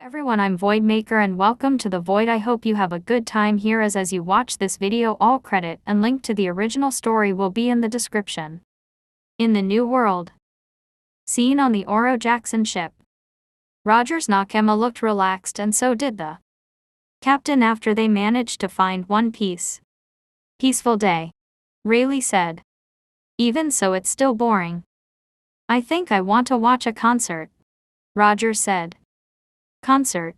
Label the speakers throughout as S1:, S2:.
S1: Everyone, I'm Voidmaker and welcome to the Void. I hope you have a good time here as you watch this video. All credit and link to the original story will be in the description. In the New World. Scene on the Oro Jackson ship. Roger's Nakema looked relaxed and so did the captain after they managed to find one piece. Peaceful day. Rayleigh said. Even so it's still boring. I think I want to watch a concert. Roger said. Concert?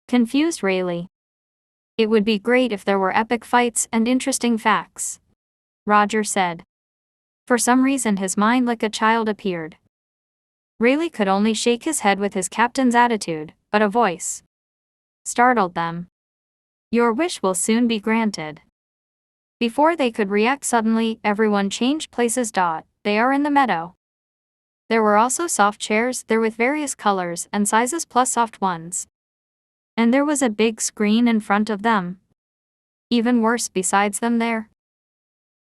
S1: Confused Rayleigh. It would be great if there were epic fights and interesting facts. Roger said. For some reason his mind like a child appeared. Rayleigh could only shake his head with his captain's attitude, but a voice startled them. Your wish will soon be granted. Before they could react suddenly, everyone changed places. They are in the meadow. There were also soft chairs there with various colors and sizes plus soft ones. And there was a big screen in front of them. Even worse, besides them there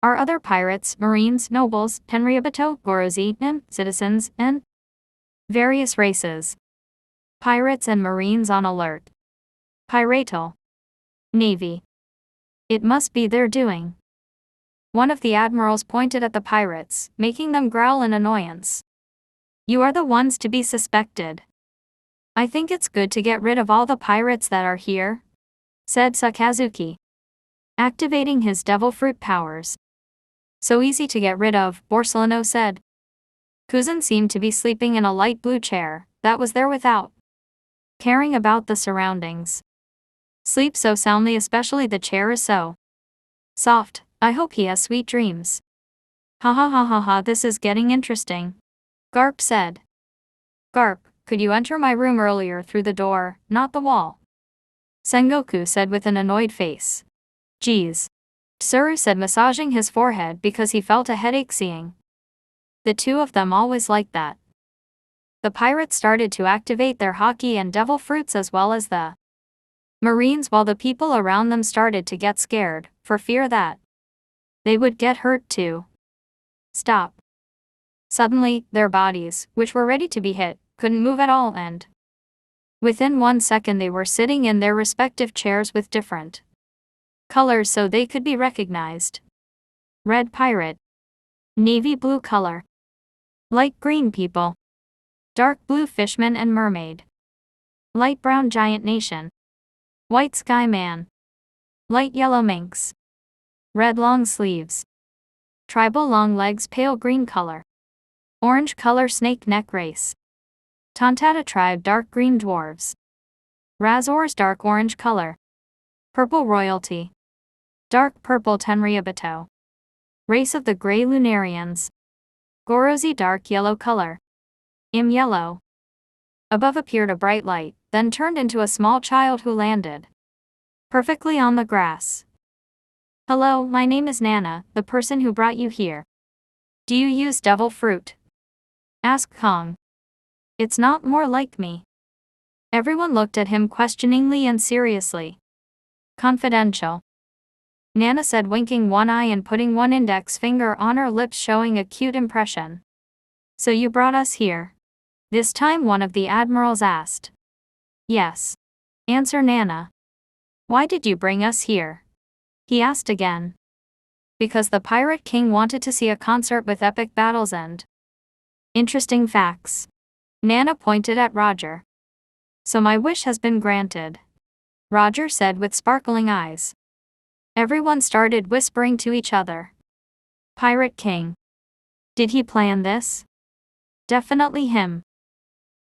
S1: are other pirates, marines, nobles, Tenryabito, Gorozi, and citizens, and various races. Pirates and marines on alert. Piratal Navy. It must be their doing. One of the admirals pointed at the pirates, making them growl in annoyance. You are the ones to be suspected. I think it's good to get rid of all the pirates that are here, said Sakazuki, activating his devil fruit powers. So easy to get rid of, Borsalino said. Kuzan seemed to be sleeping in a light blue chair that was there without caring about the surroundings. Sleep so soundly, especially the chair is so soft. I hope he has sweet dreams. Ha ha ha ha ha, this is getting interesting. Garp said. Garp, could you enter my room earlier through the door, not the wall? Sengoku said with an annoyed face. Geez. Tsuru said, massaging his forehead because he felt a headache seeing the two of them always like that. The pirates started to activate their haki and devil fruits as well as the marines, while the people around them started to get scared, for fear that they would get hurt too. Stop. Suddenly, their bodies, which were ready to be hit, couldn't move at all, and within 1 second they were sitting in their respective chairs with different colors so they could be recognized. Red pirate. Navy blue color. Light green people. Dark blue fishman and mermaid. Light brown giant nation. White sky man. Light yellow minx. Red long sleeves. Tribal long legs pale green color. Orange color snake neck race. Tontata tribe dark green dwarves. Razors dark orange color. Purple royalty. Dark purple Tenryabito. Race of the gray Lunarians. Gorozi dark yellow color. Yellow. Above appeared a bright light, then turned into a small child who landed perfectly on the grass. Hello, my name is Nana, the person who brought you here. Do you use devil fruit? Asked Kong. It's not more like me. Everyone looked at him questioningly and seriously. Confidential. Nana said, winking one eye and putting one index finger on her lips, showing a cute impression. So you brought us here? This time one of the admirals asked. Yes. Answer Nana. Why did you bring us here? He asked again. Because the Pirate King wanted to see a concert with epic battles and interesting facts. Nana pointed at Roger. So my wish has been granted. Roger said with sparkling eyes. Everyone started whispering to each other. Pirate King. Did he plan this? Definitely him.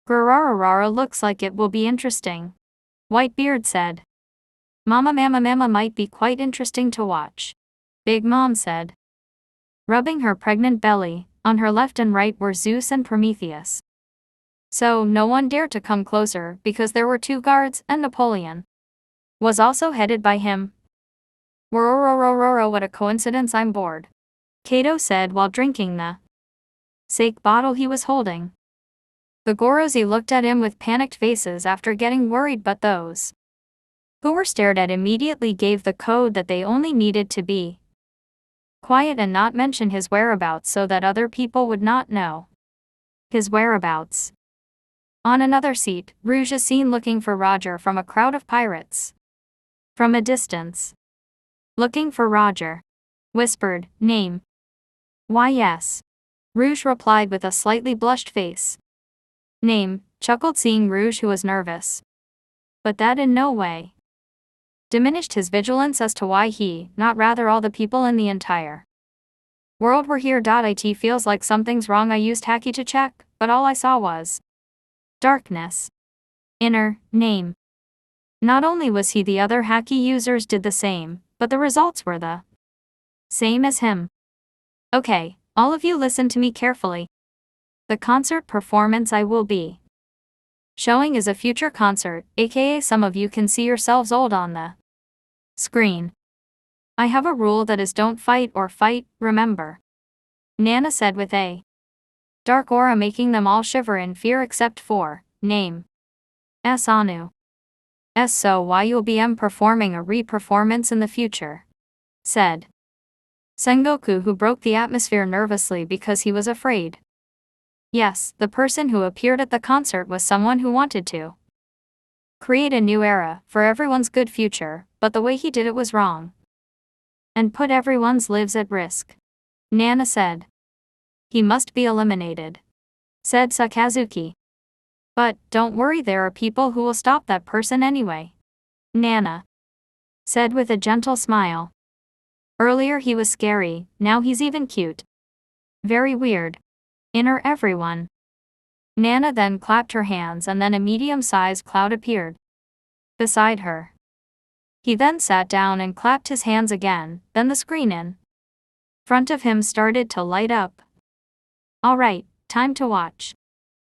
S1: Grararara looks like it will be interesting. Whitebeard said. Mama might be quite interesting to watch. Big Mom said. Rubbing her pregnant belly, on her left and right were Zeus and Prometheus. So no one dared to come closer because there were 2 guards, and Napoleon was also headed by him. Rororororo, what a coincidence, I'm bored. Kato said while drinking the sake bottle he was holding. The Gorozi looked at him with panicked faces after getting worried, but those who were stared at immediately gave the code that they only needed to be quiet and not mention his whereabouts so that other people would not know his whereabouts. On another seat, Rouge is seen looking for Roger from a crowd of pirates. From a distance. Looking for Roger. Whispered, name. Why yes. Rouge replied with a slightly blushed face. Name, chuckled seeing Rouge, who was nervous. But that in no way diminished his vigilance as to why he, not rather all the people in the entire world were here. It feels like something's wrong. I used Haki to check, but all I saw was darkness. Inner, name. Not only was he, the other Haki users did the same, but the results were the same as him. Okay, all of you listen to me carefully. The concert performance I will be showing is a future concert, aka some of you can see yourselves old on the screen. I have a rule that is don't fight or fight, remember. Nana said with a dark aura making them all shiver in fear except for, name. Anu. So why you'll be performing a re-performance in the future? Said Sengoku, who broke the atmosphere nervously because he was afraid. Yes, the person who appeared at the concert was someone who wanted to create a new era for everyone's good future, but the way he did it was wrong and put everyone's lives at risk. Nana said. He must be eliminated, said Sakazuki. But, don't worry, there are people who will stop that person anyway. Nana said with a gentle smile. Earlier he was scary, now he's even cute. Very weird. Inner everyone. Nana then clapped her hands and then a medium-sized cloud appeared beside her. He then sat down and clapped his hands again, then the screen in front of him started to light up. Alright, time to watch.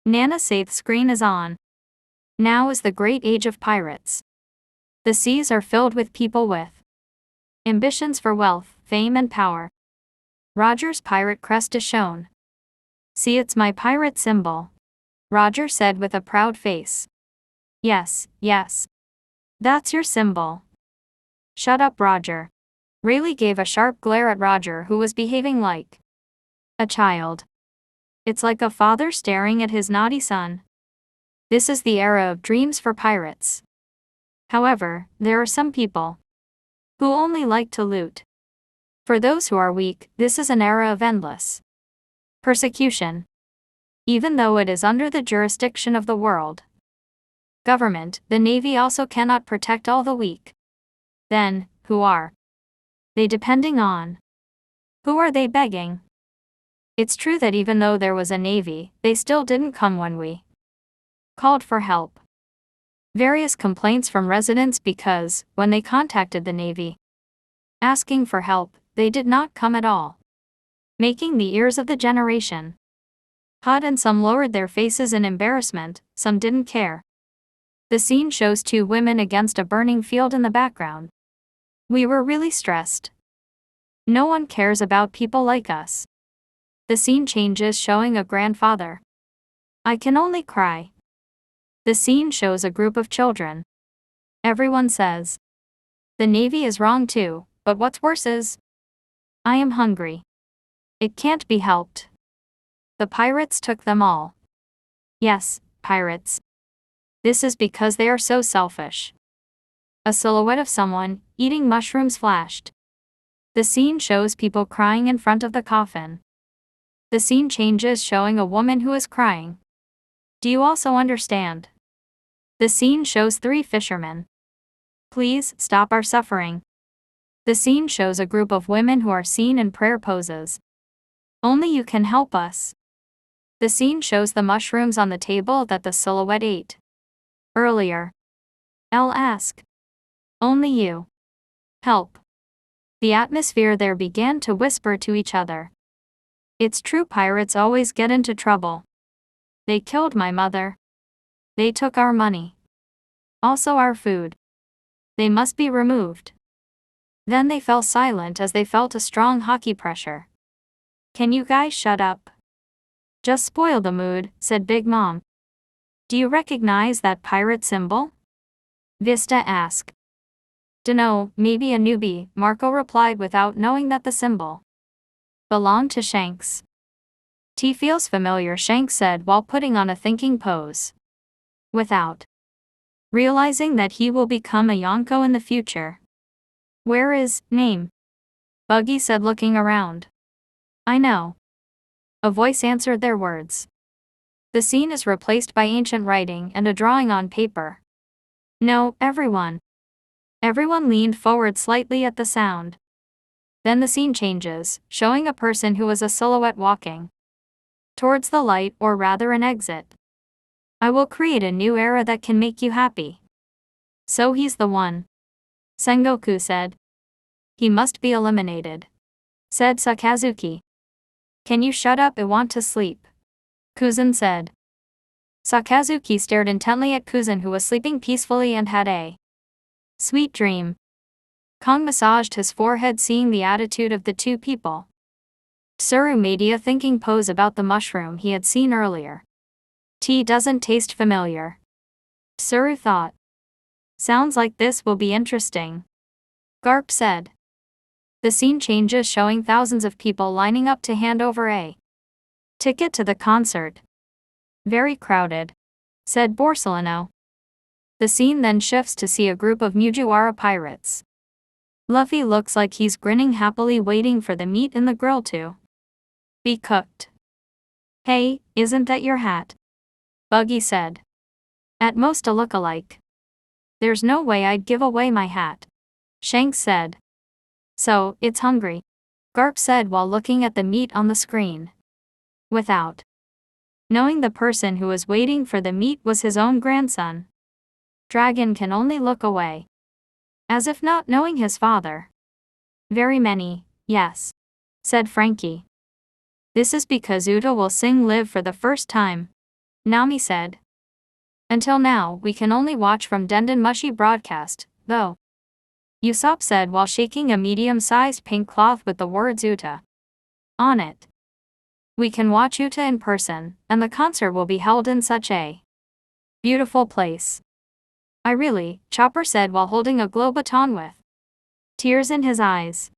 S1: Nana said the screen is on. Now is the great age of pirates. The seas are filled with people with ambitions for wealth, fame and power. Roger's pirate crest is shown. See, it's my pirate symbol. Roger said with a proud face. Yes, yes. That's your symbol. Shut up, Roger. Rayleigh gave a sharp glare at Roger, who was behaving like a child. It's like a father staring at his naughty son. This is the era of dreams for pirates. However, there are some people who only like to loot. For those who are weak, this is an era of endless persecution. Even though it is under the jurisdiction of the world government, the Navy also cannot protect all the weak. Then, who are they depending on? Who are they begging? It's true that even though there was a Navy, they still didn't come when we called for help. Various complaints from residents because, when they contacted the Navy asking for help, they did not come at all, making the ears of the generation hot, and some lowered their faces in embarrassment, some didn't care. The scene shows two women against a burning field in the background. We were really stressed. No one cares about people like us. The scene changes, showing a grandfather. I can only cry. The scene shows a group of children. Everyone says the Navy is wrong too, but what's worse is I am hungry. It can't be helped. The pirates took them all. Yes, pirates. This is because they are so selfish. A silhouette of someone eating mushrooms flashed. The scene shows people crying in front of the coffin. The scene changes, showing a woman who is crying. Do you also understand? The scene shows three fishermen. Please stop our suffering. The scene shows a group of women who are seen in prayer poses. Only you can help us. The scene shows the mushrooms on the table that the silhouette ate earlier. I'll ask. Only you. Help. The atmosphere there began to whisper to each other. It's true, pirates always get into trouble. They killed my mother. They took our money. Also our food. They must be removed. Then they fell silent as they felt a strong Haki pressure. Can you guys shut up? Just spoil the mood, said Big Mom. Do you recognize that pirate symbol? Vista asked. Dunno, maybe a newbie, Marco replied without knowing that the symbol belonged to Shanks. T feels familiar, Shanks said while putting on a thinking pose. without realizing that he will become a Yonko in the future. Where is name? Buggy said, looking around. I know. A voice answered their words. The scene is replaced by ancient writing and a drawing on paper. No, everyone. Everyone leaned forward slightly at the sound. Then the scene changes, showing a person who is a silhouette walking towards the light, or rather an exit. I will create a new era that can make you happy. So he's the one, Sengoku said. He must be eliminated, said Sakazuki. Can you shut up? I want to sleep, Kuzan said. Sakazuki stared intently at Kuzan, who was sleeping peacefully and had a sweet dream. Kong massaged his forehead, seeing the attitude of the two people. Tsuru made a thinking pose about the mushroom he had seen earlier. Tea doesn't taste familiar, Tsuru thought. Sounds like this will be interesting, Garp said. The scene changes, showing thousands of people lining up to hand over a ticket to the concert. Very crowded, said Borsalino. The scene then shifts to see a group of Mugiwara pirates. Luffy looks like he's grinning happily, waiting for the meat in the grill to be cooked. Hey, isn't that your hat? Buggy said. At most a look-alike. There's no way I'd give away my hat, Shanks said. So, it's hungry, Garp said while looking at the meat on the screen. Without knowing the person who was waiting for the meat was his own grandson. Dragon can only look away, as if not knowing his father. Very many, yes, said Frankie. This is because Uta will sing Live for the first time, Nami said. Until now, we can only watch from Denden Mushi broadcast, though, Usopp said while shaking a medium-sized pink cloth with the words Uta on it. We can watch Uta in person, and the concert will be held in such a beautiful place. I really, Chopper said while holding a glow baton with tears in his eyes.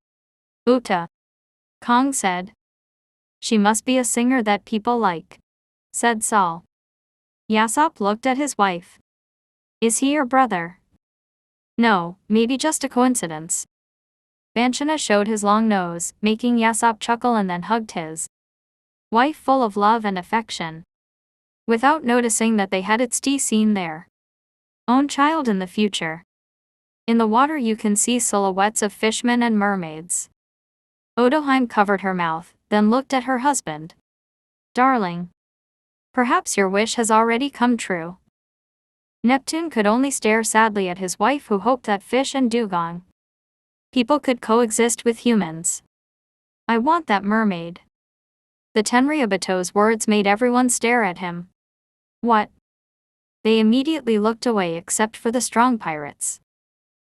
S1: Uta, Kong said. She must be a singer that people like, said Sol. Yasopp looked at his wife. Is he your brother? No, maybe just a coincidence. Banshana showed his long nose, making Yasopp chuckle, and then hugged his wife full of love and affection, without noticing that they had its seen their own child in the future. In the water you can see silhouettes of fishmen and mermaids. Odoheim covered her mouth, then looked at her husband. Darling, perhaps your wish has already come true. Neptune could only stare sadly at his wife, who hoped that fish and dugong people could coexist with humans. I want that mermaid. The Tenryabato's words made everyone stare at him. What? They immediately looked away except for the strong pirates.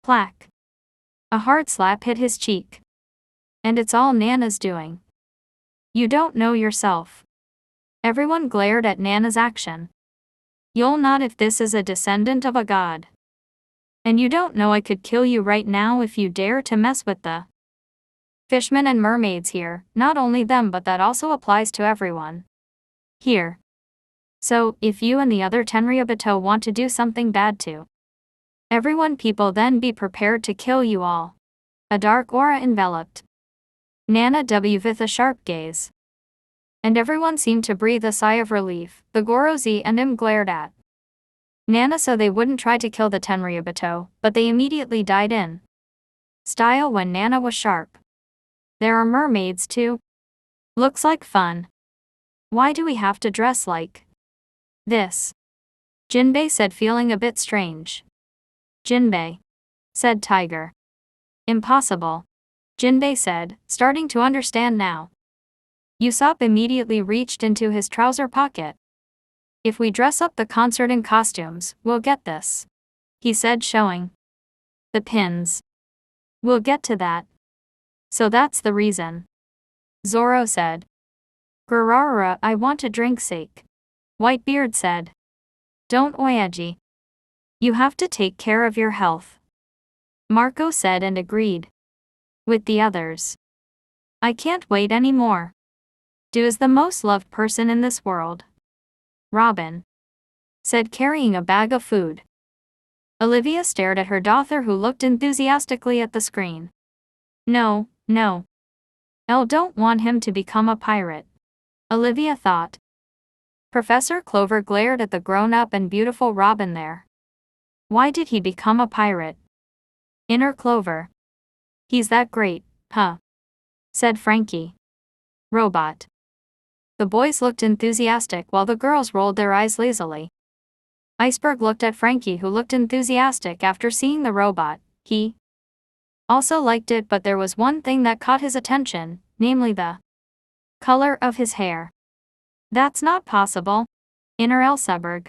S1: Plack. A hard slap hit his cheek. And it's all Nana's doing. You don't know yourself. Everyone glared at Nana's action. You'll not if this is a descendant of a god. And you don't know I could kill you right now if you dare to mess with the fishmen and mermaids here, not only them but that also applies to everyone here. So, if you and the other Tenryabato want to do something bad to everyone, people, then be prepared to kill you all. A dark aura enveloped Nana W with a sharp gaze. And everyone seemed to breathe a sigh of relief. The Gorozi and him glared at Nana so they wouldn't try to kill the Tenryabato, but they immediately died in style when Nana was sharp. There are mermaids too? Looks like fun. Why do we have to dress like this? Jinbei said, feeling a bit strange. Jinbei, said Tiger. Impossible, Jinbei said, starting to understand now. Usopp immediately reached into his trouser pocket. If we dress up the concert in costumes, we'll get this, he said, showing the pins. We'll get to that. So that's the reason, Zoro said. Garara, I want a drink sake, Whitebeard said. Don't, Oyaji. You have to take care of your health, Marco said, and agreed with the others. I can't wait anymore. Do is the most loved person in this world. Robin said, carrying a bag of food. Olivia stared at her daughter, who looked enthusiastically at the screen. No, no. Elle don't want him to become a pirate, Olivia thought. Professor Clover glared at the grown-up and beautiful Robin there. Why did he become a pirate? Inner Clover. He's that great, huh? Said Frankie. Robot. The boys looked enthusiastic while the girls rolled their eyes lazily. Iceberg looked at Frankie, who looked enthusiastic after seeing the robot. He also liked it, but there was one thing that caught his attention, namely the color of his hair. That's not possible, Inner Elseberg.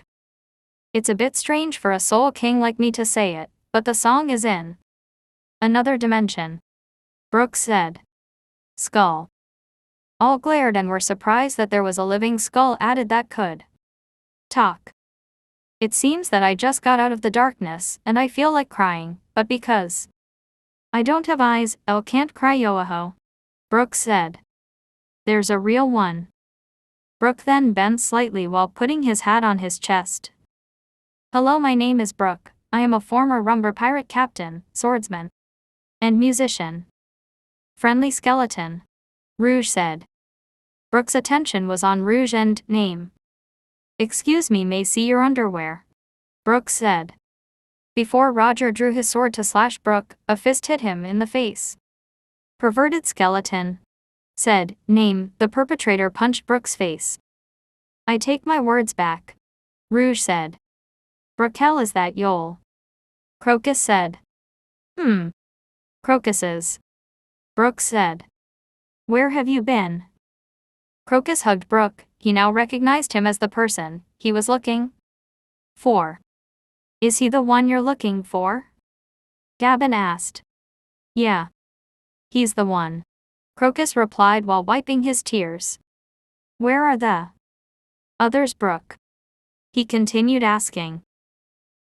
S1: It's a bit strange for a soul king like me to say it, but the song is in another dimension, Brooks said. Skull. All glared and were surprised that there was a living skull added that could talk. It seems that I just got out of the darkness and I feel like crying, but because I don't have eyes, Elle can't cry. Yoaho, Brooks said. There's a real one. Brooke then bent slightly while putting his hat on his chest. Hello, my name is Brooke. I am a former Rumber pirate captain, swordsman, and musician. Friendly skeleton, Rouge said. Brooke's attention was on Rouge and name. Excuse me, may see your underwear, Brooks said. Before Roger drew his sword to slash Brooke, a fist hit him in the face. Perverted skeleton, said, name. The perpetrator punched Brooke's face. I take my words back, Rouge said. Brookel, is that Yol? Crocus said. Crocuses, Brooks said. Where have you been? Crocus hugged Brooke. He now recognized him as the person he was looking for. Is he the one you're looking for? Gavin asked. Yeah. He's the one, Crocus replied while wiping his tears. Where are the others, Brooke? He continued asking.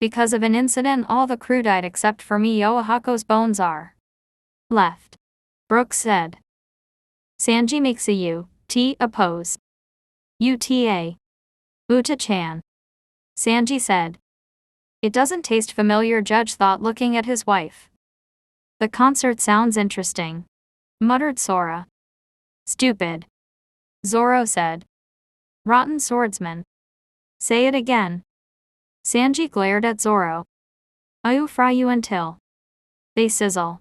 S1: Because of an incident, all the crew died except for me. Yoahako's bones are left, Brooks said. Sanji makes a U-T oppose. UTA. Uta-chan. Sanji said. It doesn't taste familiar, Judge thought, looking at his wife. The concert sounds interesting, muttered Sora. Stupid, Zoro said. Rotten swordsman. Say it again. Sanji glared at Zoro. I'll fry you until they sizzle.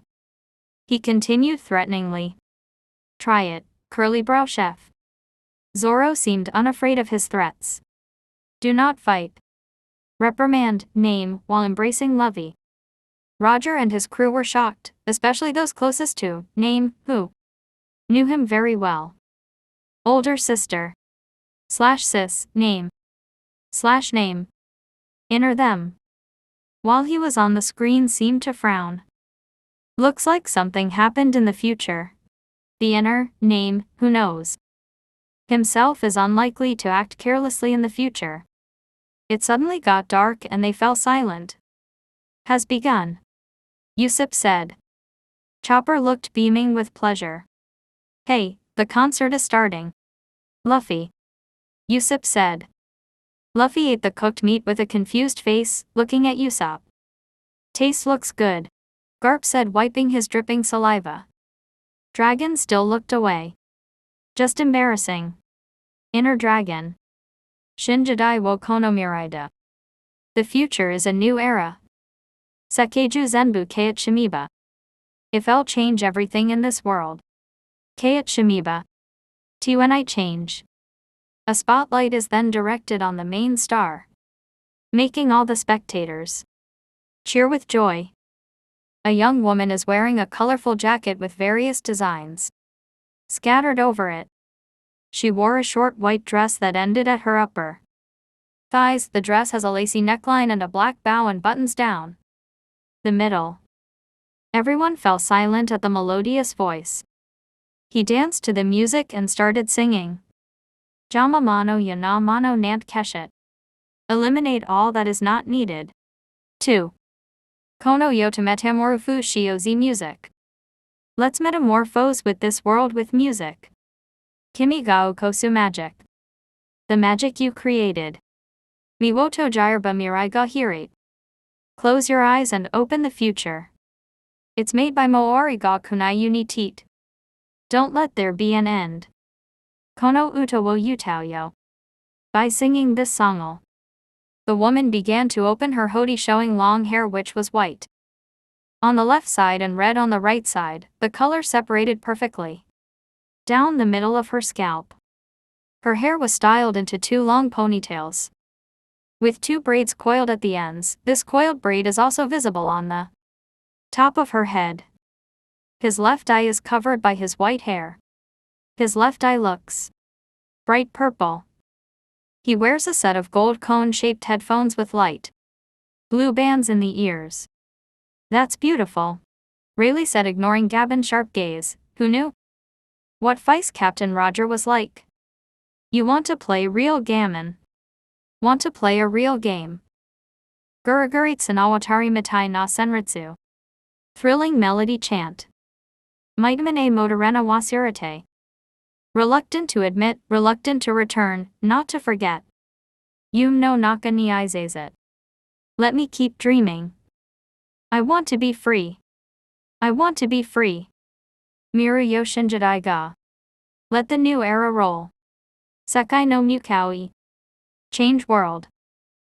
S1: He continued threateningly. Try it, curly brow chef. Zoro seemed unafraid of his threats. Do not fight. Reprimand, name, while embracing Lovey. Roger and his crew were shocked, especially those closest to name, who knew him very well. Older sister. /sis, name. /name. Inner them. While he was on the screen seemed to frown. Looks like something happened in the future. The inner name, who knows himself, is unlikely to act carelessly in the future. It suddenly got dark and they fell silent. Has begun, Usopp said. Chopper looked beaming with pleasure. Hey, the concert is starting. Luffy, Usopp said. Luffy ate the cooked meat with a confused face, looking at Usopp. Taste looks good, Garp said, wiping his dripping saliva. Dragon still looked away. Just embarrassing. Inner Dragon. Shinjidai wo konomiraida. The future is a new era. Sekeiju Zenbu Keiat Shimiba. If I'll change everything in this world. Keiat Shimiba. T-when change. A spotlight is then directed on the main star, making all the spectators cheer with joy. A young woman is wearing a colorful jacket with various designs scattered over it. She wore a short white dress that ended at her upper thighs. The dress has a lacy neckline and a black bow and buttons down the middle. Everyone fell silent at the melodious voice. He danced to the music and started singing. Jama mano yana mano nant keshet. Eliminate all that is not needed. 2. Kono yota metamorphu shiozi music. Let's metamorphose with this world with music. Kimi ga okosu magic. The magic you created. Miwoto Jiraba Mirai ga Hirate. Close your eyes and open the future. It's made by Moori ga Kunai Unitit. Don't let there be an end. Kono uta wo yutao yo. By singing this song, the woman began to open her hoti, showing long hair which was white on the left side and red on the right side, the color separated perfectly down the middle of her scalp. Her hair was styled into 2 long ponytails with 2 braids coiled at the ends. This coiled braid is also visible on the top of her head. His left eye is covered by his white hair. His left eye looks bright purple. He wears a set of gold cone-shaped headphones with light blue bands in the ears. That's beautiful, Rayleigh said, ignoring Gabon's sharp gaze. Who knew what Vice Captain Roger was like? You want to play real gammon? Want to play a real game? Guriguritsu Nawatari Mitai na Senritsu. Thrilling melody chant. Mitamine Motorena Wasirate. Reluctant to admit, reluctant to return, not to forget. Yum no naka ni aizazet. Let me keep dreaming. I want to be free. I want to be free. Miru Yoshinjidai ga. Let the new era roll. Sekai no Mukaui. Change world.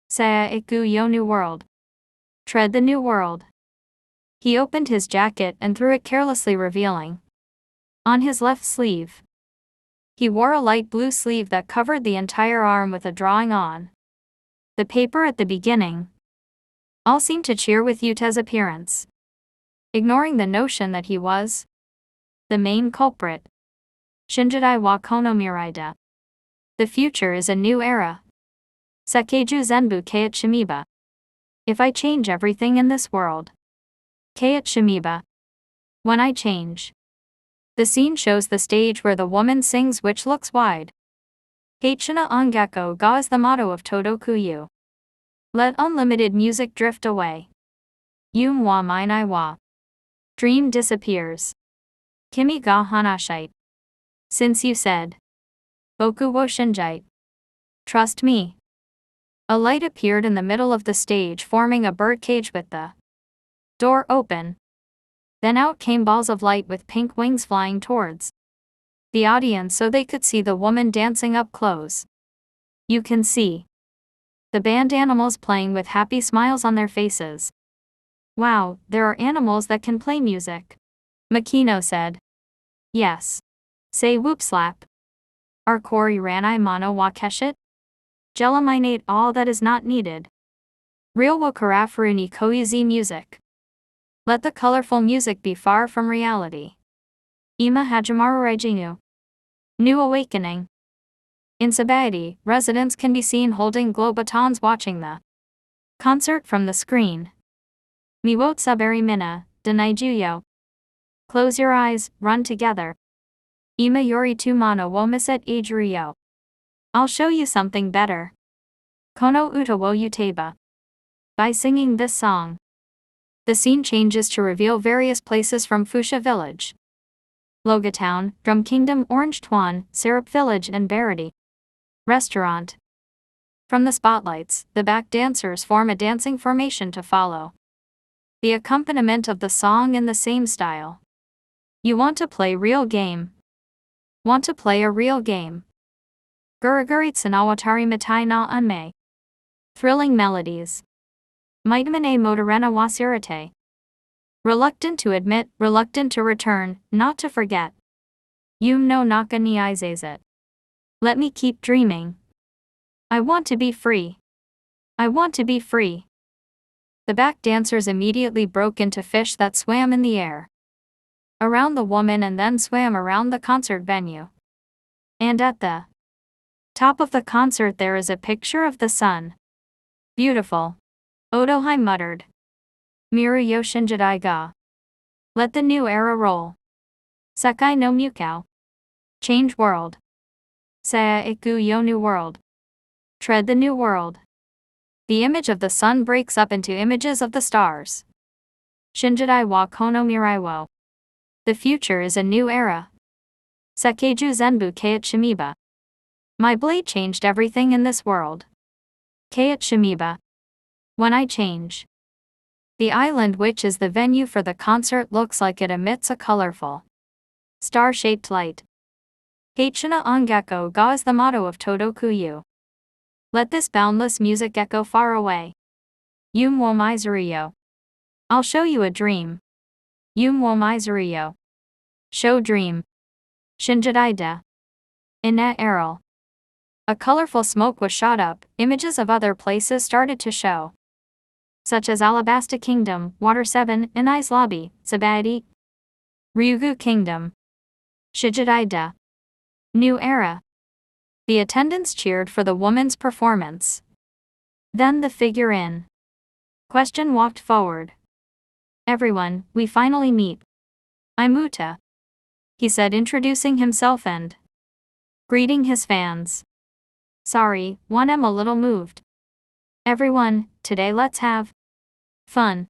S1: Saya iku yo new world. Tread the new world. He opened his jacket and threw it carelessly, revealing on his left sleeve. He wore a light blue sleeve that covered the entire arm with a drawing on the paper at the beginning. All seemed to cheer with Yuta's appearance, ignoring the notion that he was the main culprit. Shinjidai wa kono miraida. The future is a new era. Sekeiju zenbu keiat shimiba. If I change everything in this world. Keiat shimiba. When I change. The scene shows the stage where the woman sings, which looks wide. Keichina Ongako ga is the motto of Todokuyu. Let unlimited music drift away. Yum wa mainai wa. Dream disappears. Kimi ga hanashite. Since you said. Boku wo shinjite. Trust me. A light appeared in the middle of the stage, forming a birdcage with the door open. Then out came balls of light with pink wings flying towards the audience so they could see the woman dancing up close. You can see the band animals playing with happy smiles on their faces. Wow, there are animals that can play music, Makino said. Yes. Say whoop slap. Our kori ranai mono wa keshit? Gelaminate all that is not needed. Real wo karafu ni koizi music. Let the colorful music be far from reality. Ima Hajimaru Reijinu. New awakening. In Sabaody, residents can be seen holding glow batons watching the concert from the screen. Miwot Saberi Mina, Denaijuyo. Close your eyes, run together. Ima Yori tu Mono wo Miset Ijuriyo. I'll show you something better. Kono uta wo Uteba. By singing this song, the scene changes to reveal various places from Fusha Village, Loga Town, Drum Kingdom, Orange Tuan, Syrup Village and Barity Restaurant. From the spotlights, the back dancers form a dancing formation to follow the accompaniment of the song in the same style. You want to play real game? Want to play a real game? Guriguritsu Nawatari Mitai na Unme. Thrilling melodies. Mitamine Motorena Wasirate. Reluctant to admit, reluctant to return, not to forget. Yum no naka ni aizazet. Let me keep dreaming. I want to be free. I want to be free. The back dancers immediately broke into fish that swam in the air around the woman and then swam around the concert venue. And at the top of the concert there is a picture of the sun. Beautiful. Odohai muttered. Miru Yoshinjidai ga. Let the new era roll. Sakai no Mukao. Change world. Saya iku yo new world. Tread the new world. The image of the sun breaks up into images of the stars. Shinjidai wa kono mirai wo. The future is a new era. Sekeiju zenbu keiat shimiba. My blade changed everything in this world. Kayat Shamiba. When I change. The island, which is the venue for the concert, looks like it emits a colorful, star-shaped light. Kaichana Ongeko ga is the motto of Todokuyu. Let this boundless music echo far away. Yum wo Miserio. I'll show you a dream. Yum wo Miserio. Show dream. Shinjadaida. Ina Errol. A colorful smoke was shot up, images of other places started to show, such as Alabasta Kingdom, Water 7, Inai's Lobby, Sabadi, Ryugu Kingdom, Shijadaida. New Era. The attendants cheered for the woman's performance. Then the figure in question walked forward. Everyone, we finally meet. I'm Uta, he said, introducing himself and greeting his fans. Sorry, I'm a little moved. Everyone, today let's have fun.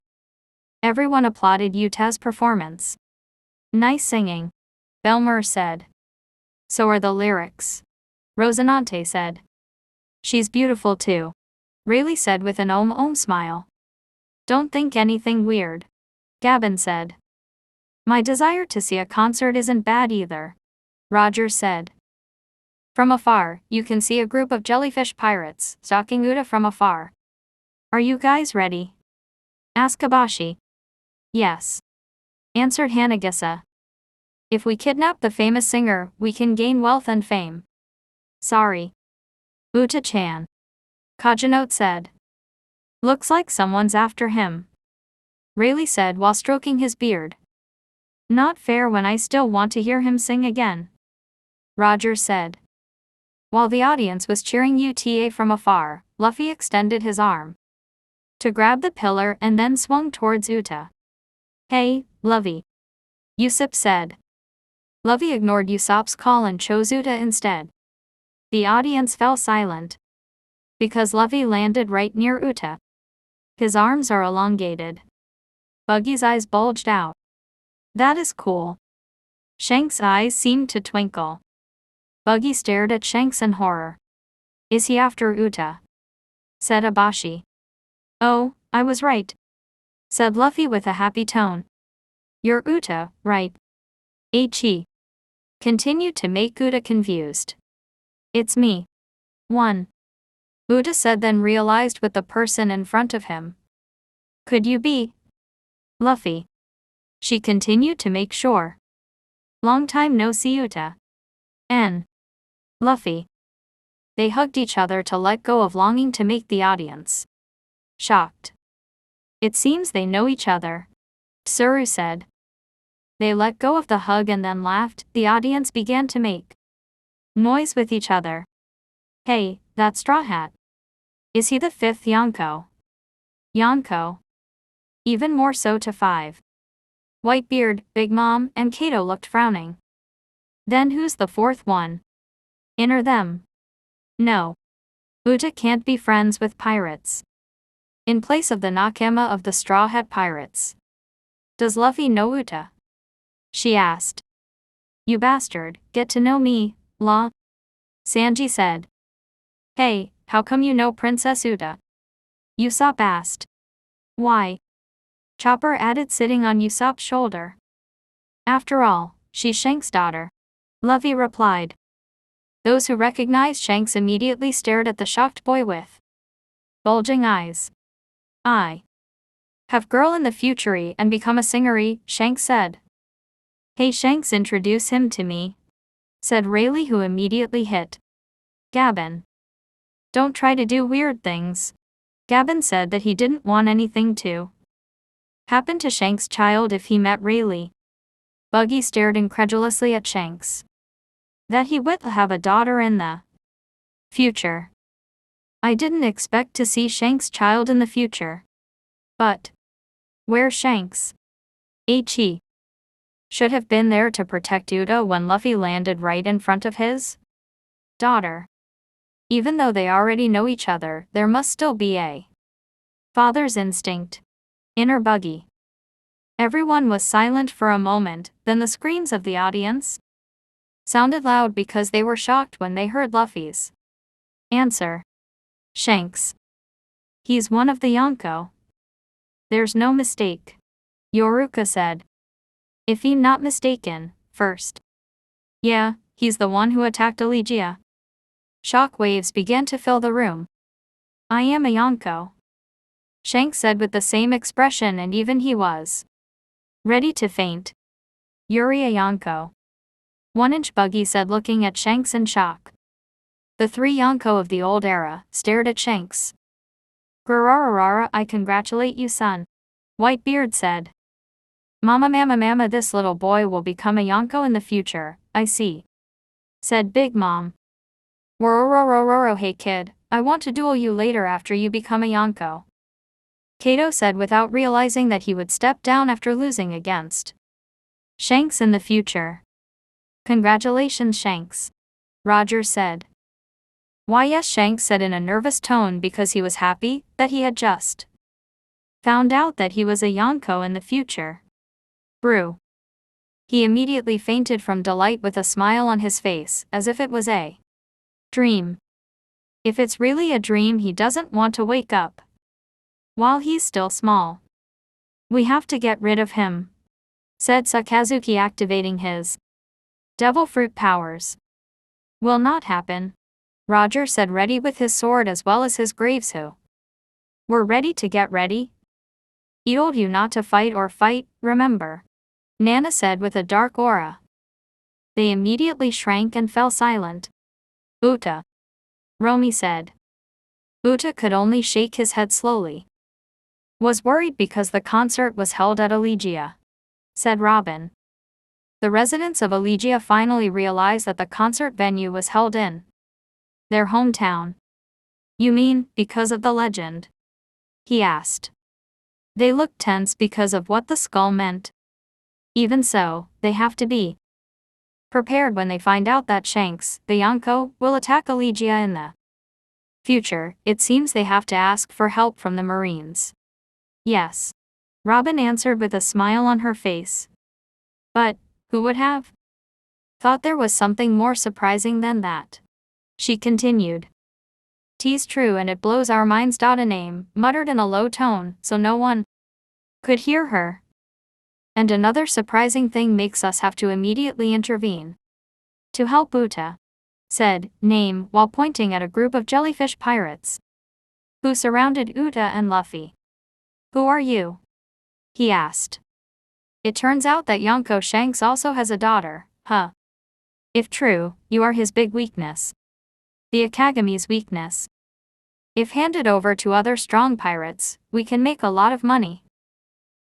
S1: Everyone applauded Uta's performance. Nice singing, Belmer said. So are the lyrics, Rosinante said. She's beautiful too, Rayleigh said with an om smile. Don't think anything weird, Gabin said. My desire to see a concert isn't bad either, Roger said. From afar, you can see a group of jellyfish pirates stalking Uta from afar. Are you guys ready? Asked Kabashi. Yes, answered Hanagisa. If we kidnap the famous singer, we can gain wealth and fame. Sorry, Uta-chan, Kajinote said. Looks like someone's after him, Rayleigh said while stroking his beard. Not fair when I still want to hear him sing again, Roger said. While the audience was cheering Uta from afar, Luffy extended his arm to grab the pillar and then swung towards Uta. Hey, Luffy, Usopp said. Luffy ignored Usopp's call and chose Uta instead. The audience fell silent because Luffy landed right near Uta. His arms are elongated. Buggy's eyes bulged out. That is cool. Shanks' eyes seemed to twinkle. Buggy stared at Shanks in horror. Is he after Uta? Said Abashi. Oh, I was right, said Luffy with a happy tone. You're Uta, right? He continued to make Uta confused. It's me. 1. Uta said, then realized with the person in front of him. Could you be Luffy? She continued to make sure. Long time no see, Uta. N. Luffy. They hugged each other to let go of longing to make the audience shocked. It seems they know each other, Tsuru said. They let go of the hug and then laughed. The audience began to make noise with each other. Hey, that Straw Hat. Is he the 5th Yonko? Yonko. Even more so to 5. Whitebeard, Big Mom, and Kato looked frowning. Then who's the 4th one? Inner them. No. Uta can't be friends with pirates. In place of the Nakama of the Straw Hat Pirates. Does Luffy know Uta? She asked. You bastard, get to know me, Law. Sanji said. Hey, how come you know Princess Uta? Usopp asked. Why? Chopper added, sitting on Usopp's shoulder. After all, she's Shanks' daughter, Luffy replied. Those who recognized Shanks immediately stared at the shocked boy with bulging eyes. I have girl in the future and become a singery, Shanks said. Hey Shanks, introduce him to me, said Rayleigh, who immediately hit Gabin. Don't try to do weird things. Gabin said that he didn't want anything to happen to Shanks' child if he met Rayleigh. Buggy stared incredulously at Shanks. That he would have a daughter in the future. I didn't expect to see Shanks' child in the future. But where's Shanks? He should have been there to protect Uta when Luffy landed right in front of his daughter. Even though they already know each other, there must still be a father's instinct. Inner Buggy. Everyone was silent for a moment, then the screams of the audience sounded loud because they were shocked when they heard Luffy's answer. Shanks. He's one of the Yonko. There's no mistake. Yoruka said. If I'm not mistaken, first. Yeah, he's the one who attacked Elegia. Shock waves began to fill the room. I am a Yonko. Shanks said with the same expression, and even he was ready to faint. Yuri a Yonko. 1-inch Buggy said, looking at Shanks in shock. The three Yonko of the old era stared at Shanks. Grararara, I congratulate you, son. Whitebeard said. Mama, this little boy will become a Yonko in the future, I see. Said Big Mom. Rororororo, hey kid, I want to duel you later after you become a Yonko. Kato said without realizing that he would step down after losing against Shanks in the future. Congratulations, Shanks. Roger said. Why yes, Shanks said in a nervous tone because he was happy that he had just found out that he was a Yonko in the future. Brew. He immediately fainted from delight with a smile on his face, as if it was a dream. If it's really a dream, he doesn't want to wake up while he's still small. We have to get rid of him, said Sakazuki, activating his devil fruit powers. Will not happen, Roger said, ready with his sword as well as his Graveshoe. We're ready to get ready. He told you not to fight or fight, remember? Nana said with a dark aura. They immediately shrank and fell silent. Uta. Romy said. Uta could only shake his head slowly. Was worried because the concert was held at Elegia, said Robin. The residents of Elegia finally realized that the concert venue was held in their hometown. You mean, because of the legend? He asked. They looked tense because of what the skull meant. Even so, they have to be prepared when they find out that Shanks, the Yonko, will attack Elegia in the future. It seems they have to ask for help from the Marines. Yes. Robin answered with a smile on her face. But, who would have thought there was something more surprising than that? She continued. "'Tis true, and it blows our minds. A name, muttered in a low tone, so no one could hear her. And another surprising thing makes us have to immediately intervene to help Uta," said Name while pointing at a group of jellyfish pirates who surrounded Uta and Luffy. Who are you? He asked. It turns out that Yonko Shanks also has a daughter, huh? If true, you are his big weakness. The Akagami's weakness. If handed over to other strong pirates, we can make a lot of money.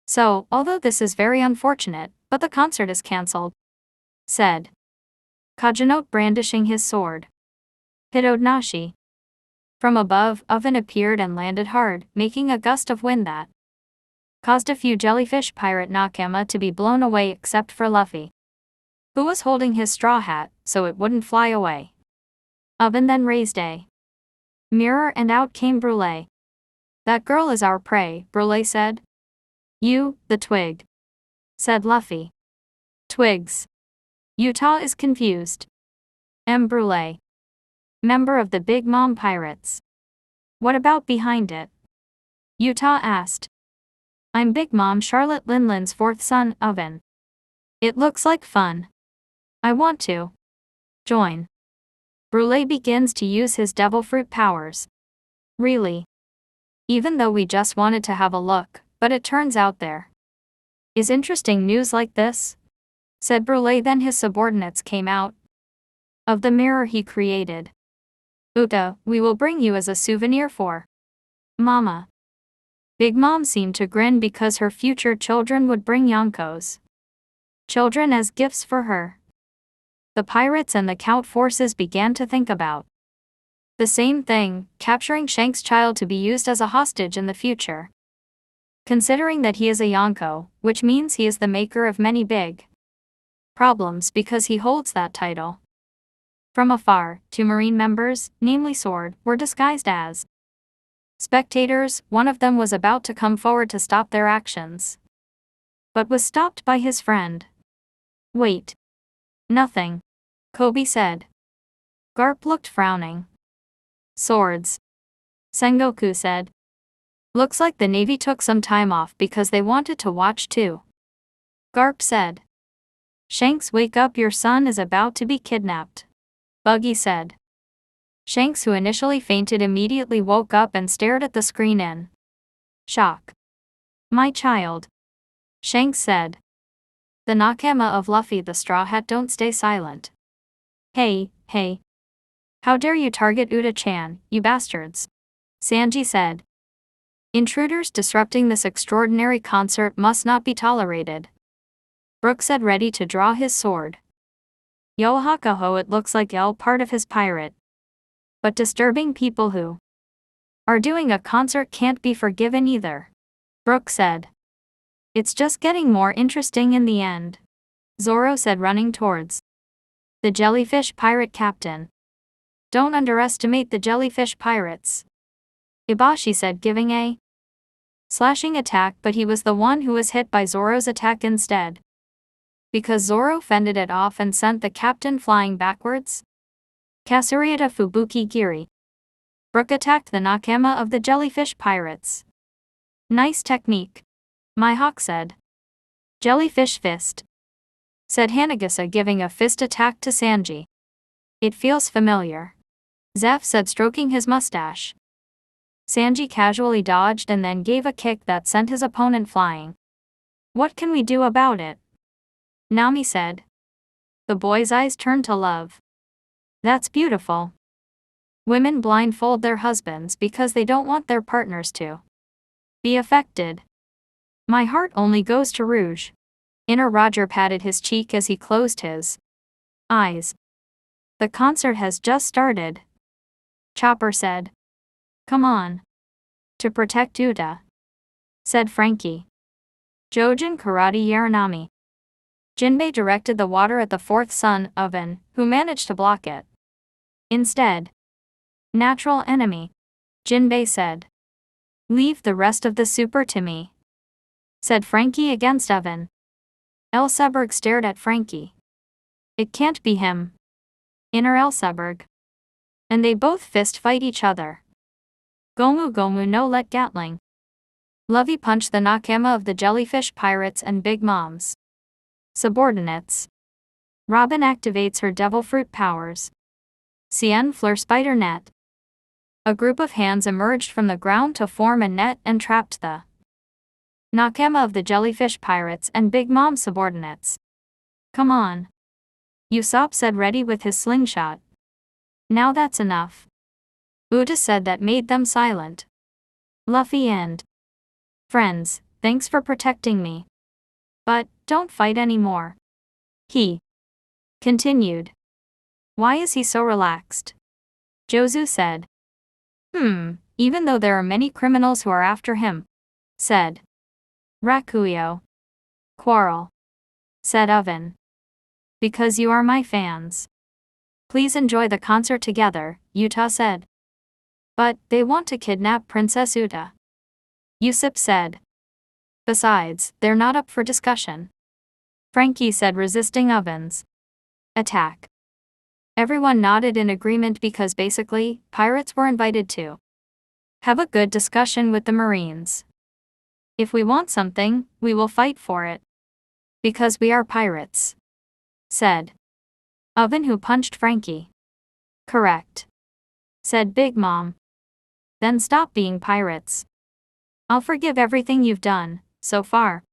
S1: So, although this is very unfortunate, but the concert is cancelled, said Kajinote, brandishing his sword. Hitodnashi. From above, Oven appeared and landed hard, making a gust of wind that caused a few jellyfish pirate nakama to be blown away except for Luffy, who was holding his straw hat so it wouldn't fly away. Oven then raised a mirror and out came Brule. That girl is our prey, Brule said. You, the twig, said Luffy. Twigs. Utah is confused. Brule. Member of the Big Mom Pirates. What about behind it? Utah asked. I'm Big Mom Charlotte Linlin's fourth son, Oven. It looks like fun. I want to join. Brule begins to use his devil fruit powers. Really? Even though we just wanted to have a look, but it turns out there is interesting news like this? Said Brule. Then his subordinates came out of the mirror he created. Uta, we will bring you as a souvenir for Mama. Big Mom seemed to grin because her future children would bring Yonko's children as gifts for her. The pirates and the Count forces began to think about the same thing, capturing Shanks' child to be used as a hostage in the future. Considering that he is a Yonko, which means he is the maker of many big problems because he holds that title. From afar, 2 Marine members, namely Sword, were disguised as spectators. One of them was about to come forward to stop their actions, but was stopped by his friend. Wait. Nothing, Kobe said. Garp looked frowning. Swords, Sengoku said. Looks like the Navy took some time off because they wanted to watch too. Garp said. Shanks, wake up, your son is about to be kidnapped. Buggy said. Shanks, who initially fainted, immediately woke up and stared at the screen in shock. My child, Shanks said. The Nakama of Luffy the Straw Hat, don't stay silent. Hey, hey. How dare you target Uda-chan, you bastards? Sanji said. Intruders disrupting this extraordinary concert must not be tolerated. Brook said, ready to draw his sword. Yo Hakuho, it looks like L part of his pirate. But disturbing people who are doing a concert can't be forgiven either. Brook said. It's just getting more interesting in the end. Zoro said, running towards the jellyfish pirate captain. Don't underestimate the jellyfish pirates. Ibashi said, giving a slashing attack, but he was the one who was hit by Zoro's attack instead. Because Zoro fended it off and sent the captain flying backwards. Kasuriata Fubuki Giri. Brook attacked the Nakama of the jellyfish pirates. Nice technique, Mihawk said. Jellyfish fist, said Hanagasa, giving a fist attack to Sanji. It feels familiar, Zeph said, stroking his mustache. Sanji casually dodged and then gave a kick that sent his opponent flying. What can we do about it? Nami said. The boy's eyes turned to love. That's beautiful. Women blindfold their husbands because they don't want their partners to be affected. My heart only goes to Rouge. Inner Roger patted his cheek as he closed his eyes. The concert has just started, Chopper said. Come on. To protect Uda, said Frankie. Jojen Karate Yaranami. Jinbei directed the water at the fourth sun oven, who managed to block it. Instead, natural enemy, Jinbei said. Leave the rest of the super to me, said Frankie against oven. Elseberg stared at Frankie. It can't be him. Inner Elseberg. And they both fist fight each other. Gomu Gomu no let Gatling. Lovey punched the Nakama of the jellyfish pirates and Big Mom's subordinates. Robin activates her devil fruit powers. Cien Fleur spider net. A group of hands emerged from the ground to form a net and trapped the Nakama of the jellyfish pirates and Big Mom's subordinates. Come on, Usopp said, ready with his slingshot. Now that's enough, Uda said. That made them silent. Luffy and friends, thanks for protecting me. But don't fight anymore, he continued. Why is he so relaxed? Jozu said. Even though there are many criminals who are after him, said Rakuyo. Quarrel, said Oven. Because you are my fans. Please enjoy the concert together, Yuta said. But they want to kidnap Princess Uda, Usopp said. Besides, they're not up for discussion, Frankie said, resisting Oven's attack. Everyone nodded in agreement because basically, pirates were invited to have a good discussion with the Marines. If we want something, we will fight for it. Because we are pirates, said Oven, who punched Frankie. Correct, said Big Mom. Then stop being pirates. I'll forgive everything you've done so far.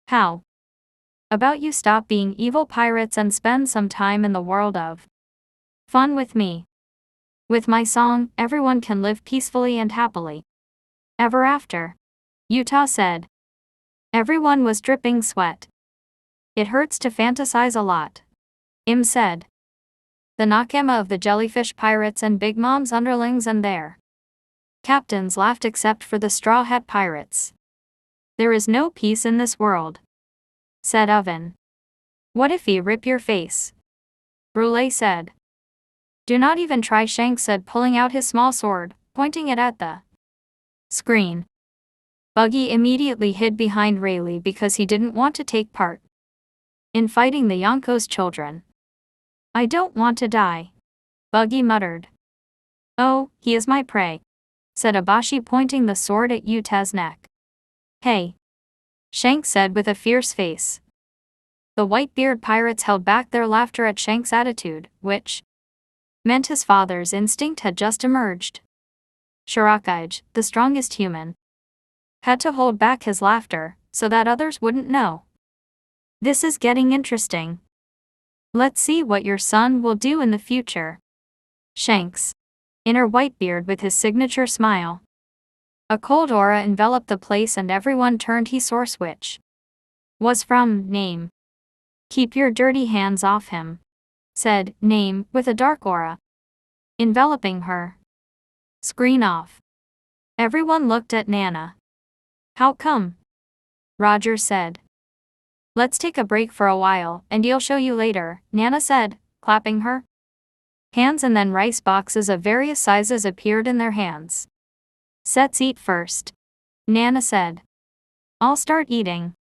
S1: How about you stop being evil pirates and spend some time in the world of fun with me? With my song, everyone can live peacefully and happily ever after, Yuta said. Everyone was dripping sweat. It hurts to fantasize a lot, Im said. The Nakama of the jellyfish pirates and Big Mom's underlings and their captains laughed except for the Straw Hat pirates. There is no peace in this world, said Oven. What if he rip your face? Brule said. Do not even try, Shanks said, pulling out his small sword, pointing it at the screen. Buggy immediately hid behind Rayleigh because he didn't want to take part in fighting the Yonko's children. I don't want to die, Buggy muttered. Oh, he is my prey, said Abashi, pointing the sword at Yuta's neck. Hey! Shanks said with a fierce face. The Whitebeard pirates held back their laughter at Shanks' attitude, which meant his father's instinct had just emerged. Shirakage, the strongest human, had to hold back his laughter so that others wouldn't know. This is getting interesting. Let's see what your son will do in the future. Shanks. Inner Whitebeard with his signature smile. A cold aura enveloped the place and everyone turned. He source which was from Name. Keep your dirty hands off him, said Name with a dark aura enveloping her. Screen off. Everyone looked at Nana. How come? Roger said. Let's take a break for a while and you'll show you later, Nana said, clapping her hands, and then rice boxes of various sizes appeared in their hands. Let's eat first, Nana said. I'll start eating.